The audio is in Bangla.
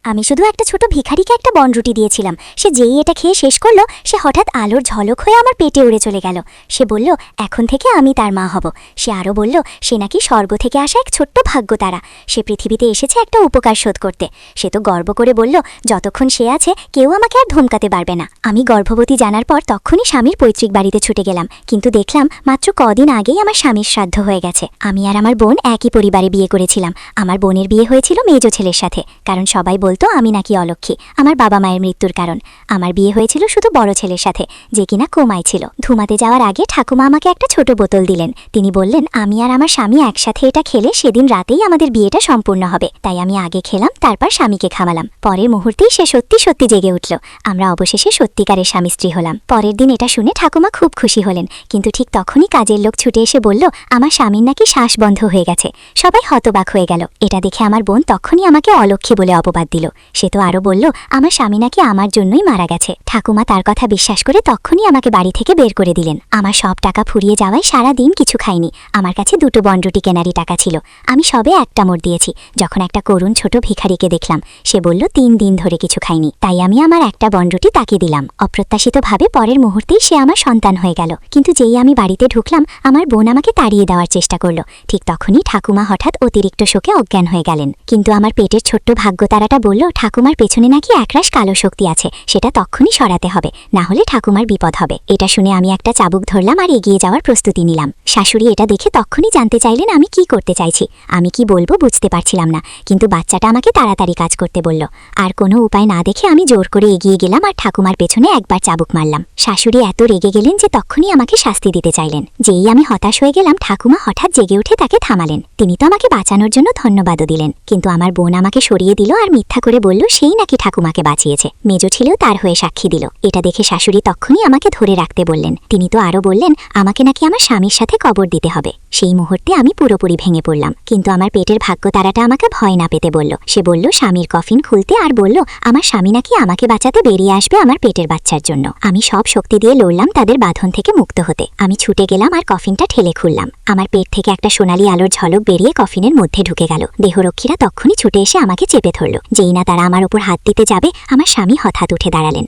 আমি শুধু একটা ছোট ভিখারিকে একটা বনরুটি দিয়েছিলাম। সে যেই এটা খেয়ে শেষ করলো, সে হঠাৎ আলোর ঝলক হয়ে আমার পেটে উড়ে চলে গেল। সে বলল, এখন থেকে আমি তার মা হব। সে আরও বলল, সে নাকি স্বর্গ থেকে আসা এক ছোট্ট ভাগ্যতারা। সে পৃথিবীতে এসেছে একটা উপকার শোধ করতে। সে তো গর্ব করে বলল, যতক্ষণ সে আছে কেউ আমাকে আর ধমকাতে পারবে না। আমি গর্ভবতী জানার পর তখনই স্বামীর পৈতৃক বাড়িতে ছুটে গেলাম, কিন্তু দেখলাম মাত্র কদিন আগেই আমার স্বামীর শ্রাদ্ধ হয়ে গেছে। আমি আর আমার বোন একই পরিবারে বিয়ে করেছিলাম। আমার বোনের বিয়ে হয়েছিল মেজো ছেলের সাথে, কারণ সবাই বলতো আমি নাকি অলক্ষী, আমার বাবা মায়ের মৃত্যুর কারণ। আমার বিয়ে হয়েছিল শুধু বড় ছেলের সাথে, যে কিনা কোমায় ছিল। ধুমাতে যাওয়ার আগে ঠাকুমা আমাকে একটা ছোট বোতল দিলেন। তিনি বললেন, আমি আর আমার স্বামী একসাথে এটা খেলে সেদিন রাতেই আমাদের বিয়েটা সম্পূর্ণ হবে। তাই আমি আগে খেলাম, তারপর স্বামীকে খাওয়ালাম। পরের মুহূর্তেই সে সত্যি সত্যি জেগে উঠল। আমরা অবশেষে সত্যিকারের স্বামী স্ত্রী হলাম। পরের দিন এটা শুনে ঠাকুমা খুব খুশি হলেন, কিন্তু ঠিক তখনই কাজের লোক ছুটে এসে বলল, আমার স্বামীর নাকি শ্বাস বন্ধ হয়ে গেছে। সবাই হতবাক হয়ে গেল। এটা দেখে আমার বোন তখনই আমাকে অলক্ষী বলে অপবাদ দিল। সে তো আরও বলল, আমার স্বামী নাকি আমার জন্যই মারা গেছে। ঠাকুমা তার কথা বিশ্বাস করে তখনই আমাকে বাড়ি থেকে বের করে দিলেন। আমার সব টাকা ফুরিয়ে যাওয়ায় সারা দিন কিছু খাইনি। আমার কাছে 2টো বনরুটি কেনারই টাকা ছিল। আমি সবে 1টা মোড় দিয়েছি, যখন একটা করুণ ছোট ভিখারিকে দেখলাম। সে বলল 3 দিন ধরে কিছু খাইনি। তাই আমি আমার 1টা বনরুটি তাকে দিলাম। অপ্রত্যাশিতভাবে পরের মুহূর্তেই সে আমার সন্তান হয়ে গেল। কিন্তু যেই আমি বাড়িতে ঢুকলাম, আমার বোন আমাকে তাড়িয়ে দেওয়ার চেষ্টা করল। ঠিক তখনই ঠাকুমা হঠাৎ অতিরিক্ত শোকে অজ্ঞান হয়ে গেলেন। কিন্তু আমার পেটের ছোট্ট ভাগ্যতারাটা বলল, ঠাকুমার পেছনে নাকি একরাশ কালো শক্তি আছে, সেটা তখনই সরাতে হবে, না হলে ঠাকুমার বিপদ হবে। এটা শুনে আমি একটা চাবুক ধরলাম আর এগিয়ে যাওয়ার প্রস্তুতি নিলাম। শাশুড়ি এটা দেখে তখনই জানতে চাইলেন আমি কি করতে চাইছি। আমি কি বলবো বুঝতে পারছিলাম না, কিন্তু বাচ্চাটা আমাকে তাড়াতাড়ি কাজ করতে বলল। আর কোনো উপায় না দেখে আমি জোর করে এগিয়ে গেলাম আর ঠাকুমার পেছনে একবার চাবুক মারলাম। শাশুড়ি এত রেগে গেলেন যে তখনই আমাকে শাস্তি দিতে চাইলেন। যেই আমি হতাশ হয়ে গেলাম, ঠাকুমা হঠাৎ জেগে উঠে তাকে থামালেন। তিনি তো আমাকে বাঁচানোর জন্য ধন্যবাদও দিলেন, কিন্তু আমার বোন আমাকে সরিয়ে দিল আর মিথ্যা করে বলল সেই নাকি ঠাকুমাকে বাঁচিয়েছে। মেজো ছেলেও তার হয়ে সাক্ষী দিল। এটা দেখে শাশুড়ি তখনই আমাকে ধরে রাখতে বললেন। তিনি তো আরও বললেন আমাকে নাকি আমার স্বামীর সাথে কবর দিতে হবে। সেই মুহূর্তে আমি পুরোপুরি ভেঙে পড়লাম, কিন্তু আমার পেটের ভাগ্যতারাটা আমাকে ভয় না পেতে বলল। সে বলল স্বামীর কফিন খুলতে আর বলল আমার স্বামী নাকি আমাকে বাঁচাতে বেরিয়ে আসবে আমার পেটের বাচ্চার জন্য। আমি সব শক্তি দিয়ে লড়লাম তাদের বাঁধন থেকে মুক্ত হতে। আমি ছুটে গেলাম আর কফিনটা ঠেলে খুললাম। আমার পেট থেকে একটা সোনালি আলোর ঝলক বেরিয়ে কফিনের মধ্যে ঢুকে গেল। দেহরক্ষীরা তখনই ছুটে এসে আমাকে চেপে ধরল। যেই না তারা আমার উপর হাত দিতে যাবে, আমার স্বামী হঠাৎ উঠে দাঁড়ালেন।